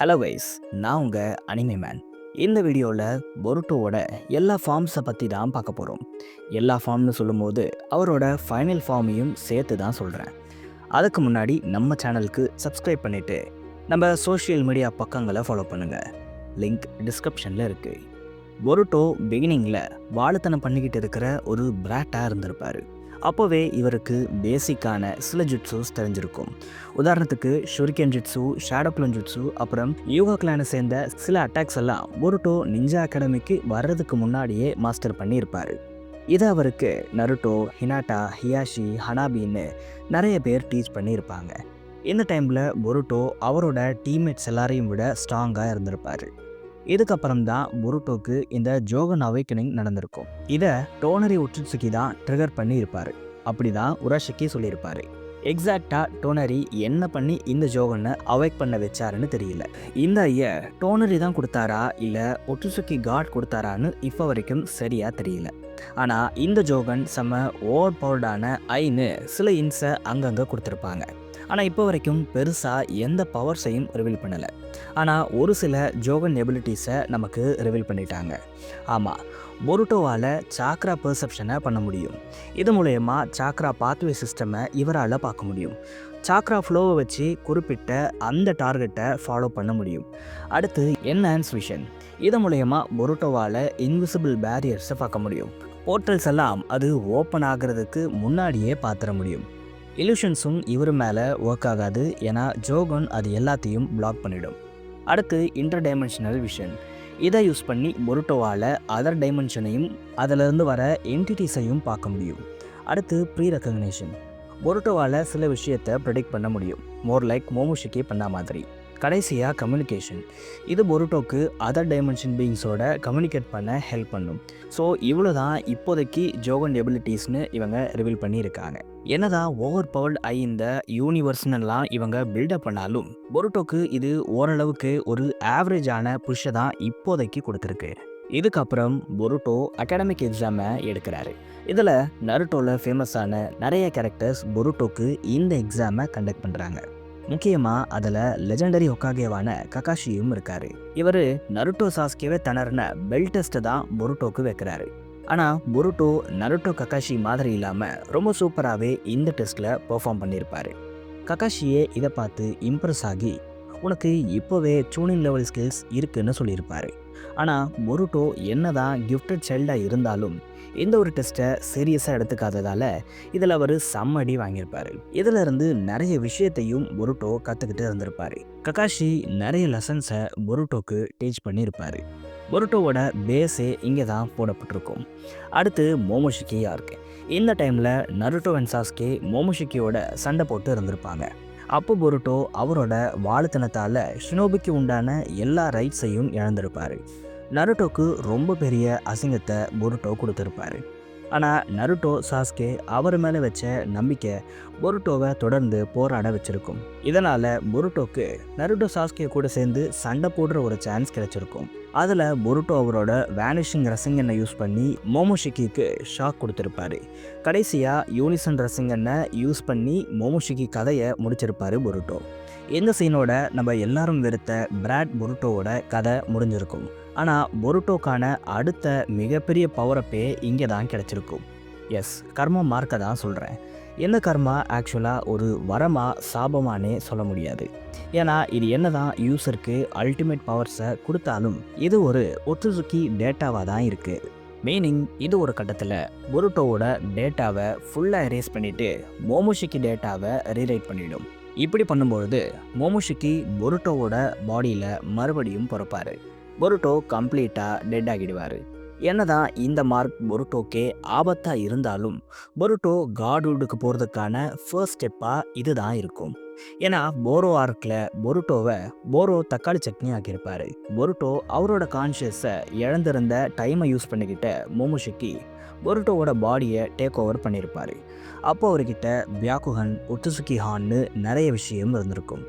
Hello guys, நான் உங்கள் anime man. இந்த வீடியோவில் பொருட்டோவோட எல்லா ஃபார்ம்ஸை பற்றி தான் பார்க்க போகிறோம். எல்லா ஃபார்ம்னு சொல்லும்போது அவரோட ஃபைனல் ஃபார்மையும் சேர்த்து தான் சொல்கிறேன். அதுக்கு முன்னாடி நம்ம சேனலுக்கு சப்ஸ்கிரைப் பண்ணிவிட்டு நம்ம சோஷியல் மீடியா பக்கங்களை ஃபாலோ பண்ணுங்கள். லிங்க் டிஸ்கிரிப்ஷனில் இருக்குது. பொருட்டோ பிகினிங்கில் வாழுத்தனம் பண்ணிக்கிட்டு இருக்கிற ஒரு பிராட்டாக இருந்திருப்பார். அப்போவே இவருக்கு பேசிக்கான சில ஜுட்ஸூஸ் தெரிஞ்சிருக்கும். உதாரணத்துக்கு ஷுரிக்கன் ஜுட்ஸு, ஷேடோ க்ளோன் ஜுட்ஸு, அப்புறம் யூகா கிளானை சேர்ந்த சில அட்டாக்ஸ் எல்லாம் பொருட்டோ நிஞ்சா அகாடமிக்கு வர்றதுக்கு முன்னாடியே மாஸ்டர் பண்ணியிருப்பார். இதை அவருக்கு நருட்டோ, ஹினாட்டா, ஹியாஷி, ஹனாபின்னு நிறைய பேர் டீச் பண்ணியிருப்பாங்க. இந்த டைமில் பொருட்டோ அவரோட டீம்மேட்ஸ் எல்லாரையும் விட ஸ்ட்ராங்காக இருந்திருப்பார். இதுக்கப்புறம் தான் பொருட்டோக்கு இந்த ஜோகன் அவேக்கனிங் நடந்திருக்கும். இதை டோனரி உட்சுட்சுகி தான் ட்ரிகர் பண்ணி இருப்பார். அப்படி தான் உராஷிக்கி சொல்லியிருப்பார். எக்ஸாக்டாக டோனரி என்ன பண்ணி இந்த ஜோகனை அவேக் பண்ண வச்சாருன்னு தெரியல. இந்த ஐயா டோனரி தான் கொடுத்தாரா இல்லை ஒட்சுசுகி காட் கொடுத்தாரான்னு இப்போ வரைக்கும் சரியாக தெரியல. ஆனால் இந்த ஜோகன் செம்ம ஓவர் பவர்டான ஐன்னு சில இன்ஸை அங்கங்கே கொடுத்துருப்பாங்க. ஆனால் இப்போ வரைக்கும் பெருசாக எந்த பவர்ஸையும் ரிவீல் பண்ணலை. ஆனால் ஒரு சில ஜோகன் எபிலிட்டிஸை நமக்கு ரிவீல் பண்ணிட்டாங்க. ஆமாம், பொருட்டோவால் சாக்ரா பெர்செப்ஷனை பண்ண முடியும். இது மூலயமா சாக்ரா பாத்வே சிஸ்டமை இவரால் பார்க்க முடியும். சாக்ரா ஃப்ளோவை வச்சு குறிப்பிட்ட அந்த டார்கெட்டை ஃபாலோ பண்ண முடியும். அடுத்து என்ஹான்ஸ் விஷன். இது மூலயமா பொருட்டோவால் இன்விசிபிள் பேரியர்ஸை பார்க்க முடியும். போர்ட்டல்ஸ் எல்லாம் அது ஓப்பன் ஆகிறதுக்கு முன்னாடியே பார்த்துட முடியும். இல்யூஷன்ஸும் இவர் மேலே ஒர்க் ஆகாது, ஏன்னா ஜோகன் அது எல்லாத்தையும் பிளாக் பண்ணிடும். அடுத்து இன்டர் டைமென்ஷனல் விஷன். இதை யூஸ் பண்ணி பொருட்டோவால் அதர் டைமென்ஷனையும் அதிலிருந்து வர என்டிட்டிஸையும் பார்க்க முடியும். அடுத்து ப்ரீ ரெக்கக்னேஷன். பொருட்டோவால் சில விஷயத்தை ப்ரெடிக்ட் பண்ண முடியும், மோர் லைக் மோமோஷிக்கி பண்ண மாதிரி. கடைசியாக கம்யூனிகேஷன். இது பொருட்டோக்கு அதர் டைமென்ஷன் பீயிங்ஸோட கம்யூனிகேட் பண்ண ஹெல்ப் பண்ணும். ஸோ இவ்வளோ தான் இப்போதைக்கு ஜோகன் எபிலிட்டிஸ்னு இவங்க ரிவீல் பண்ணியிருக்காங்க. என்னதான் ஓவர் பவர்ட் ஐ இந்த யூனிவர்ஸ்னெல்லாம் இவங்க பில்டப் பண்ணாலும் பொருட்டோக்கு இது ஓரளவுக்கு ஒரு ஆவரேஜான புஷ்ஷை தான் இப்போதைக்கு கொடுத்துருக்கு. இதுக்கப்புறம் பொருட்டோ அகாடமிக் எக்ஸாமை எடுக்கிறாரு. இதில் நருட்டோவில் ஃபேமஸான நிறைய கேரக்டர்ஸ் பொருட்டோக்கு இந்த எக்ஸாமை கண்டக்ட் பண்ணுறாங்க. முக்கியமாக அதில் லெஜெண்டரி ஹொக்காகேவான ககாஷியும் இருக்கார். இவர் நருட்டோ சாஸ்கேவே திணறின பெல் டெஸ்ட்டை தான் பொருட்டோக்கு வைக்கிறாரு. ஆனால் பொருட்டோ நருட்டோ ககாஷி மாதிரி இல்லாமல் ரொம்ப சூப்பராகவே இந்த டெஸ்ட்டில் பெர்ஃபார்ம் பண்ணியிருப்பார். ககாஷியே இதை பார்த்து இம்ப்ரெஸ் ஆகி உனக்கு இப்போவே டியூனிங் லெவல் ஸ்கில்ஸ் இருக்குன்னு சொல்லியிருப்பார். ஆனால் பொருட்டோ என்னதான் கிஃப்டட் சைல்டாக இருந்தாலும் இந்த ஒரு டெஸ்ட்டை சீரியஸாக எடுத்துக்காததால் இதில் அவர் செம்மடி வாங்கியிருப்பார். இதிலிருந்து நிறைய விஷயத்தையும் பொருட்டோ கற்றுக்கிட்டு இருந்திருப்பார். ககாஷி நிறைய லெசன்ஸை பொருட்டோக்கு டீச் பண்ணியிருப்பார். பொருட்டோவோட பேஸே இங்கே தான் போடப்பட்டிருக்கும். அடுத்து மோமோஷிக்கி ஆர்க். இந்த டைமில் நருட்டோ அண்ட் சாஸ்கே மோமோஷிக்கியோட சண்டை போட்டு இருந்திருப்பாங்க. அப்போ பொருட்டோ அவரோட வாழுத்தனத்தால் ஷினோபிக்கு உண்டான எல்லா ரைட்ஸையும் இழந்திருப்பார். நருட்டோக்கு ரொம்ப பெரிய அசிங்கத்தை பொருட்டோ கொடுத்துருப்பாரு. ஆனால் நருட்டோ சாஸ்கே அவர் மேலே வச்ச நம்பிக்கை பொருட்டோவை தொடர்ந்து போராட வச்சுருக்கும். இதனால் பொருட்டோக்கு நருட்டோ சாஸ்கே கூட சேர்ந்து சண்டை போடுற ஒரு சான்ஸ் கிடைச்சிருக்கும். அதில் பொருட்டோ அவரோட வேனிஷிங் ரசிங்கனை யூஸ் பண்ணி மோமோஷிக்கிக்கு ஷாக் கொடுத்துருப்பாரு. கடைசியாக யூனிசன் ரசிங்கனை யூஸ் பண்ணி மோமோஷிக்கி கதையை முடிச்சிருப்பாரு பொருட்டோ. இந்த சீனோட நம்ம எல்லாரும் வெறுத்த பிராட் பொருட்டோவோட கதை முடிஞ்சிருக்கும். ஆனால் பொருட்டோக்கான அடுத்த மிகப்பெரிய பவரப்பே இங்கே தான் கிடச்சிருக்கும். எஸ், கர்மா மார்க்கை தான் சொல்கிறேன். இந்த கர்மா ஆக்சுவலாக ஒரு வரமா சாபமானே சொல்ல முடியாது. ஏன்னா இது என்ன தான் யூசருக்கு அல்டிமேட் பவர்ஸை கொடுத்தாலும் இது ஒரு ஒட்சுசுகி டேட்டாவாக தான் இருக்குது. மீனிங் இது ஒரு கட்டத்தில் பொருட்டோவோட டேட்டாவை ஃபுல்லாக எரேஸ் பண்ணிவிட்டு மோமோஷிக்கி டேட்டாவை ரீரைட் பண்ணிடும். இப்படி பண்ணும்பொழுது மோமோஷிக்கி பொருட்டோவோட பாடியில் மறுபடியும் பிறப்பார். பொருட்டோ கம்ப்ளீட்டாக டெட் ஆகிடுவார். என்னதான் இந்த மார்க் பொருட்டோக்கே ஆபத்தாக இருந்தாலும் பொருட்டோ காட்வுட்டுக்கு போகிறதுக்கான ஃபர்ஸ்ட் ஸ்டெப்பாக இது தான் இருக்கும். ஏன்னா போரோ ஆர்க்கில் பொருட்டோவை போரோ தக்காளி சட்னி ஆக்கியிருப்பார். பொருட்டோ அவரோட கான்ஷியஸை இழந்திருந்த டைமை யூஸ் பண்ணிக்கிட்ட மோமோஷிக்கி பொருட்டோவோட பாடியை டேக் ஓவர் பண்ணியிருப்பார். அப்போ அவர்கிட்ட பியாக்குஹன், ஒட்சுசுகி ஹான்னு நிறைய விஷயம் இருந்திருக்கும்.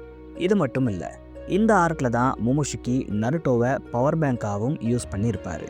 இது மட்டும் இல்லை, இந்த ஆர்க்கில் தான் மோமோஷிக்கி நருட்டோவை பவர் பேங்காகவும் யூஸ் பண்ணியிருப்பார்.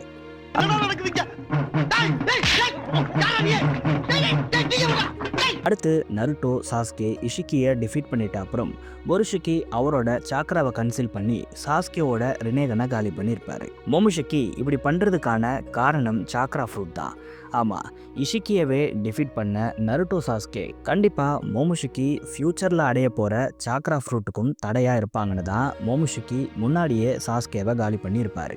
அடுத்து நருட்டோ சாஸ்கே இஷிக்கியை டிஃபீட் பண்ணிட்ட அப்புறம் மொருஷிக்கி அவரோட சாக்ராவை கன்சீல் பண்ணி சாஸ்கேவோட ரினேகனை காலி பண்ணியிருப்பாரு. மொமுஷிக்கி இப்படி பண்ணுறதுக்கான காரணம் சாக்ரா ஃப்ரூட் தான். ஆமாம், இஷிக்கியவே டிஃபீட் பண்ண நருட்டோ சாஸ்கே கண்டிப்பாக மோமுஷிக்கி ஃப்யூச்சரில் அடைய போகிற சாக்ரா ஃப்ரூட்டுக்கும் தடையாக இருப்பாங்கன்னு தான் மோமுஷிக்கி முன்னாடியே சாஸ்கேவை காலி பண்ணியிருப்பார்.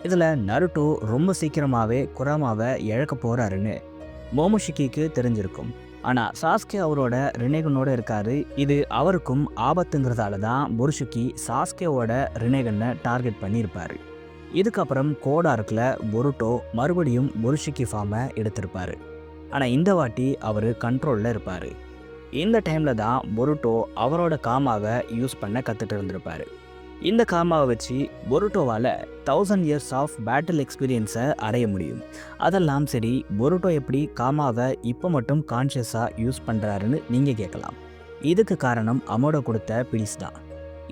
இதில் நருட்டோ ரொம்ப சீக்கிரமாகவே குராமாவை இழக்க போகிறாருன்னு மோமுஷிக்கிக்கு தெரிஞ்சிருக்கும். ஆனால் சாஸ்கே அவரோட ரினேகனோட இருக்காரு. இது அவருக்கும் ஆபத்துங்கிறதால தான் பொருஷுக்கி சாஸ்கேவோட ரினேகனை டார்கெட் பண்ணியிருப்பாரு. இதுக்கப்புறம் கோடார்க்கில் பொருட்டோ மறுபடியும் பொருஷுக்கி ஃபார்மை எடுத்திருப்பாரு. ஆனால் இந்த வாட்டி அவர் கண்ட்ரோலில் இருப்பார். இந்த டைமில் தான் பொருட்டோ அவரோட காமாவை யூஸ் பண்ண கற்றுட்டு இருந்திருப்பார். இந்த காமாவை வச்சு பொருட்டோவால் 1000 இயர்ஸ் ஆஃப் பேட்டில் எக்ஸ்பீரியன்ஸை அடைய முடியும். அதெல்லாம் சரி, பொருட்டோ எப்படி காமாவை இப்போ மட்டும் கான்ஷியஸாக யூஸ் பண்ணுறாருன்னு நீங்கள் கேட்கலாம். இதுக்கு காரணம் அமோடோ கொடுத்த பிடிஸ் தான்.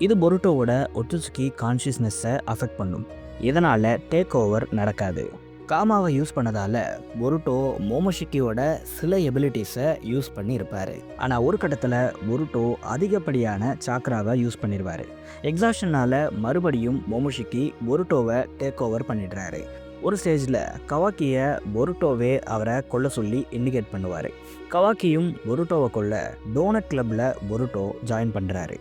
இது பொருட்டோவோட ஒட்சுசுகி கான்ஷியஸ்னஸை அஃபெக்ட் பண்ணும். இதனால் டேக் ஓவர் நடக்காது. காமாவை யூஸ் பண்ணதால் பொருட்டோ மோமோஷிக்கியோட சில எபிலிட்டிஸை யூஸ் பண்ணி இருப்பார். ஆனால் ஒரு கட்டத்தில் பொருட்டோ அதிகப்படியான சாக்ராவை யூஸ் பண்ணிடுவார். எக்ஸாஷனால் மறுபடியும் மோமோஷிக்கி பொருட்டோவை டேக் ஓவர் பண்ணிடுறாரு. ஒரு ஸ்டேஜில் கவாக்கியை பொருட்டோவே அவரை கொல்ல சொல்லி இண்டிகேட் பண்ணுவார். கவாக்கியும் பொருட்டோவை கொல்ல டோனட் கிளப்பில் பொருட்டோ ஜாயின் பண்ணுறாரு.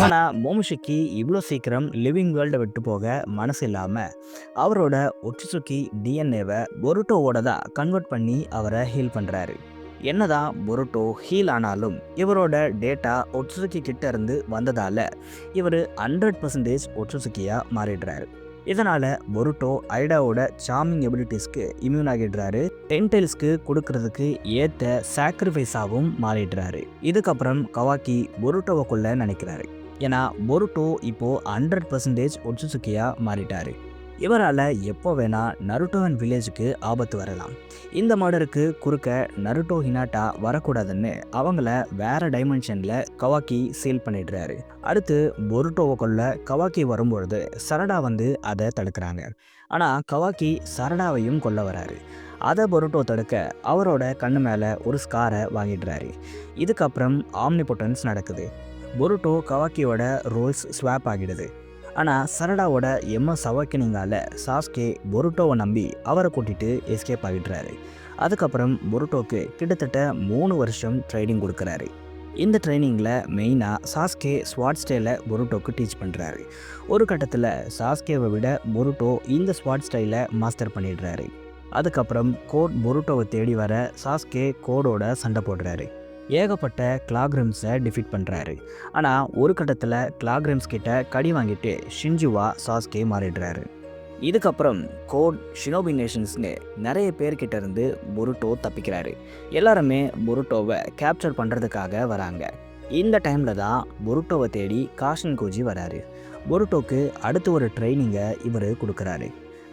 ஆனால் மோமுஷிக்கி இவ்வளோ சீக்கிரம் லிவிங் வேர்ல்டை விட்டு போக மனசு இல்லாமல் அவரோட ஒட்சுசுகி டிஎன்ஏவை பொருட்டோவோட தான் கன்வெர்ட் பண்ணி அவரை ஹீல் பண்ணுறாரு. என்னதான் பொருட்டோ ஹீல் ஆனாலும் இவரோட டேட்டா ஒட்சுசுகி கிட்ட இருந்து வந்ததால் இவர் 100% ஒட்சுசுகியாக மாறிடுறாரு. இதனால் பொருட்டோ ஐடாவோட சார்மிங் எபிலிட்டிஸ்க்கு இம்யூன் ஆகிடுறாரு. டென்டைல்ஸ்க்கு கொடுக்கறதுக்கு ஏற்ற சாக்ரிஃபைஸாகவும் மாறிடுறாரு. இதுக்கப்புறம் கவாக்கி பொருட்டோவை கொல்ல நினைக்கிறாரு. ஏன்னா பொருட்டோ இப்போது 100% ஒட்சுசுகியாக மாறிட்டாரு. இவரால் எப்போ வேணால் நருட்டோவின் வில்லேஜுக்கு ஆபத்து வரலாம். இந்த மர்டருக்கு குறுக்க நருட்டோ ஹினாட்டா வரக்கூடாதுன்னு அவங்கள வேற டைமென்ஷனில் கவாக்கி சீல் பண்ணிடுறாரு. அடுத்து பொருட்டோவை கொல்ல கவாக்கி வரும்பொழுது சரடா வந்து அதை தடுக்கிறாங்க. ஆனால் கவாக்கி சரடாவையும் கொல்ல வராரு. அதை பொருட்டோ தடுக்க அவரோட கண்ணு மேலே ஒரு ஸ்காரை வாங்கிடுறாரு. இதுக்கப்புறம் ஆம்னிபொட்டன்ஸ் நடக்குது. பொருட்டோ கவாக்கியோட ரோல்ஸ் ஸ்வாப் ஆகிடுது. ஆனால் சரடாவோட எம்எஸ் அவாக்கனிங்கால் சாஸ்கே பொருட்டோவை நம்பி அவரை கூட்டிகிட்டு எஸ்கேப் ஆகிடுறாரு. அதுக்கப்புறம் பொருட்டோக்கு கிட்டத்தட்ட 3 வருஷம் ட்ரைனிங் கொடுக்குறாரு. இந்த ட்ரைனிங்கில் மெயினாக சாஸ்கே ஸ்வாட் ஸ்டைலை பொருட்டோக்கு டீச் பண்ணுறாரு. ஒரு கட்டத்தில் சாஸ்கேவை விட பொருட்டோ இந்த ஸ்வாட் ஸ்டைலை மாஸ்டர் பண்ணிடுறாரு. அதுக்கப்புறம் கோட் பொருட்டோவை தேடி வர சாஸ்கே கோடோட சண்டை போடுறாரு. ஏகப்பட்ட கிளாக்ரிம்ஸை டிஃபீட் பண்ணுறாரு. ஆனால் ஒரு கட்டத்தில் கிளாக்ரிம்ஸ் கிட்ட கடி வாங்கிட்டு ஷின்ஜுவா சாஸ்கே மாறிடுறாரு. இதுக்கப்புறம் கோட் ஷினோபி நேஷன்ஸ்னு நிறைய பேர்கிட்ட இருந்து பொருட்டோ தப்பிக்கிறாரு. எல்லாருமே பொருட்டோவை கேப்சர் பண்ணுறதுக்காக வராங்க. இந்த டைமில் தான் பொருட்டோவை தேடி காஷின் கோஜி வராரு. பொருட்டோக்கு அடுத்து ஒரு ட்ரைனிங்கை இவர் கொடுக்குறாரு.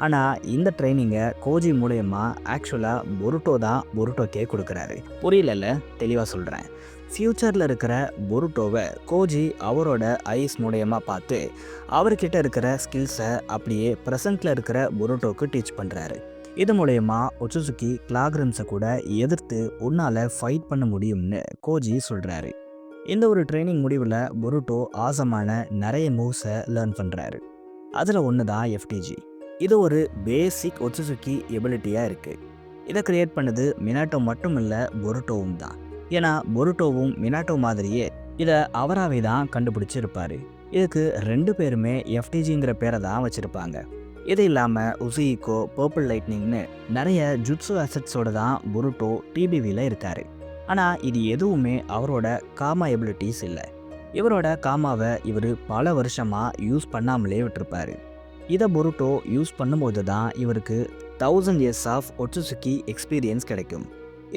ஆனால் இந்த ட்ரைனிங்கை கோஜி மூலயமா ஆக்சுவலாக பொருட்டோ தான் பொருட்டோக்கே கொடுக்குறாரு. புரியல, தெளிவாக சொல்கிறேன். ஃப்யூச்சரில் இருக்கிற பொருட்டோவை கோஜி அவரோட ஐஸ் மூலயமா பார்த்து அவர்கிட்ட இருக்கிற ஸ்கில்ஸை அப்படியே ப்ரெசண்ட்டில் இருக்கிற பொருட்டோக்கு டீச் பண்ணுறாரு. இது மூலயமா ஒட்சுசுகி கிளாக்ரிம்ஸை கூட எதிர்த்து உன்னால் ஃபைட் பண்ண முடியும்னு கோஜி சொல்கிறாரு. இந்த ஒரு ட்ரைனிங் முடிவில் பொருட்டோ ஆசமான நிறைய மூவ்ஸை லேர்ன் பண்ணுறாரு. அதில் ஒன்று தான் எஃப்டிஜி. இது ஒரு பேசிக் ஒட்சுசுகி எபிலிட்டியாக இருக்குது. இதை கிரியேட் பண்ணது மினாட்டோ மட்டும் இல்லை, பொருட்டோவும் தான். ஏன்னா பொருட்டோவும் மினாட்டோ மாதிரியே இதை அவராகவே தான் கண்டுபிடிச்சிருப்பார். இதுக்கு 2 பேருமே எஃப்டிஜிங்கிற பேரை தான் வச்சுருப்பாங்க. இது இல்லாமல் உசியிக்கோ பர்பிள் லைட்னிங்னு நிறைய ஜுட்ஸு அசட்ஸோடு தான் பொருட்டோ டிபிவியில் இருக்கார். ஆனால் இது எதுவுமே அவரோட காமா எபிலிட்டிஸ் இல்லை. இவரோட காமாவை இவர் பல வருஷமாக யூஸ் பண்ணாமலே விட்டுருப்பார். இதை பொருட்டோ யூஸ் பண்ணும்போது தான் இவருக்கு 1000 இயர்ஸ் ஆஃப் ஒட்சுசுகி எக்ஸ்பீரியன்ஸ் கிடைக்கும்.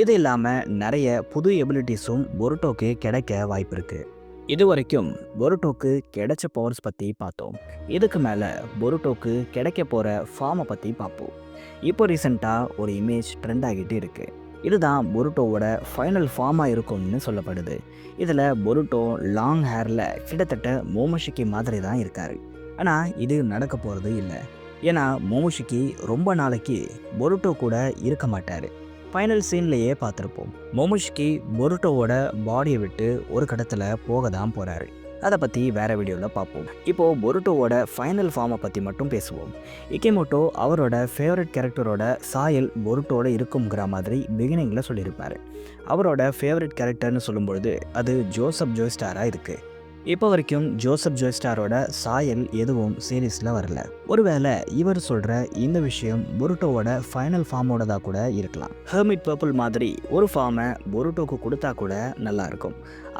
இது இல்லாமல் நிறைய புது எபிலிட்டிஸும் பொருட்டோக்கு கிடைக்க வாய்ப்பு இருக்குது. இது வரைக்கும் பொருட்டோக்கு கிடைச்ச பவர்ஸ் பற்றி பார்த்தோம். இதுக்கு மேலே பொருட்டோக்கு கிடைக்க போகிற ஃபார்மை பற்றி பார்ப்போம். இப்போ ரீசெண்டாக ஒரு இமேஜ் ட்ரெண்ட் ஆகிட்டு இருக்குது. இதுதான் பொருட்டோவோட ஃபைனல் ஃபார்மாக இருக்கும்னு சொல்லப்படுது. இதில் பொருட்டோ லாங் ஹேரில் கிட்டத்தட்ட மோமோஷிக்கி மாதிரி தான் இருக்கார். ஆனால் இது நடக்க போகிறது இல்லை. ஏன்னா மோமோஷிக்கி ரொம்ப நாளைக்கு பொருட்டோ கூட இருக்க மாட்டார். ஃபைனல் சீன்லேயே பார்த்துருப்போம், மோமோஷிக்கி பொருட்டோவோட பாடியை விட்டு ஒரு கடத்தில் போக தான் போகிறாரு. அதை பற்றி வேறு வீடியோவில் பார்ப்போம். இப்போது பொருட்டோவோட ஃபைனல் ஃபார்மை பற்றி மட்டும் பேசுவோம். இக்கேமோட்டோ அவரோட ஃபேவரட் கேரக்டரோட சாயல் பொருட்டோட இருக்குங்கிற மாதிரி பிகினிங்கில் சொல்லியிருப்பார். அவரோட ஃபேவரட் கேரக்டர்னு சொல்லும்பொழுது அது ஜோசப் ஜோய்ஸ்டாராக இருக்குது. இப்போ வரைக்கும் ஜோசப் ஜோய்ஸ்டாரோட சாயல் எதுவும் சீரீஸில் வரல. ஒருவேளை இவர் சொல்கிற இந்த விஷயம் பொருட்டோவோட ஃபைனல் ஃபார்மோடதாக கூட இருக்கலாம். ஹெர்மிட் பர்பிள் மாதிரி ஒரு ஃபார்மை பொருட்டோக்கு கொடுத்தா கூட நல்லாயிருக்கும்.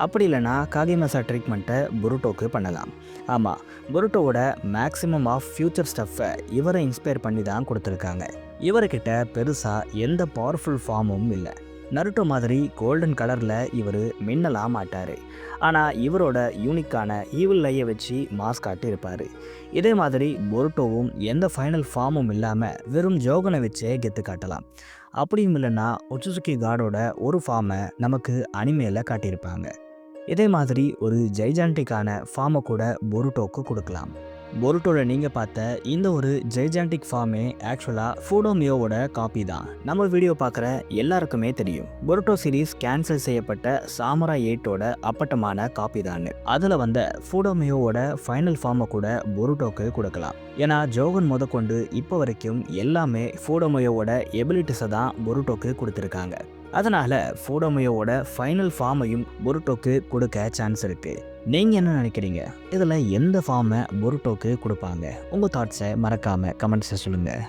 அப்படி இல்லைனா காகிமசா ட்ரீட்மெண்ட்டை பொருட்டோக்கு பண்ணலாம். ஆமாம், பொருட்டோவோட மேக்ஸிமம் ஆஃப் ஃப்யூச்சர் ஸ்டஃப்பை இவரை இன்ஸ்பயர் பண்ணி தான் கொடுத்துருக்காங்க. இவர்கிட்ட பெருசாக எந்த பவர்ஃபுல் ஃபார்மும் இல்லை. நருட்டோ மாதிரி கோல்டன் கலரில் இவர் மின்னலாம் மாட்டார். ஆனால் இவரோட யூனிக்கான ஈவில் ஐயை வச்சு மாஸ்க் காட்டி இருப்பார். இதே மாதிரி பொருட்டோவும் எந்த ஃபைனல் ஃபார்மும் இல்லாமல் வெறும் ஜோகனை வச்சே கெத்து காட்டலாம். அப்படியும் இல்லைன்னா ஒட்சுசுகி காடோட ஒரு ஃபார்மை நமக்கு அனிமேல காட்டியிருப்பாங்க. இதே மாதிரி ஒரு ஜெய்ஜாண்டிக்கான ஃபார்மை கூட பொருட்டோக்கு கொடுக்கலாம். பொருட்டோட நீங்கள் பார்த்த இந்த ஒரு ஜெய்ஜாண்டிக் ஃபார்மே ஆக்சுவலாக ஃபூடோமியோவோட காப்பி தான். நம்ம வீடியோ பார்க்குற எல்லாருக்குமே தெரியும், பொருட்டோ சீரீஸ் கேன்சல் செய்யப்பட்ட சாமுராய் 8ஓட அப்பட்டமான காப்பி தான். அதில் வந்த ஃபூடோமியோவோட ஃபைனல் ஃபார்மை கூட பொருட்டோக்கு கொடுக்கலாம். ஏன்னா ஜோகன் முதற்கொண்டு இப்போ வரைக்கும் எல்லாமே ஃபூடோமியோவோட எபிலிட்டிஸை தான் பொருட்டோக்கு கொடுத்துருக்காங்க. அதனால் ஃபூடோமியோவோட ஃபைனல் ஃபார்மையும் பொருட்டோக்கு கொடுக்க சான்ஸ் இருக்குது. நீங்கள் என்ன நினைக்கிறீங்க? இதில் எந்த ஃபார்மை பொருட்டோக்கு கொடுப்பாங்க? உங்கள் தாட்ஸை மறக்காமல் கமெண்ட்ஸை சொல்லுங்கள்.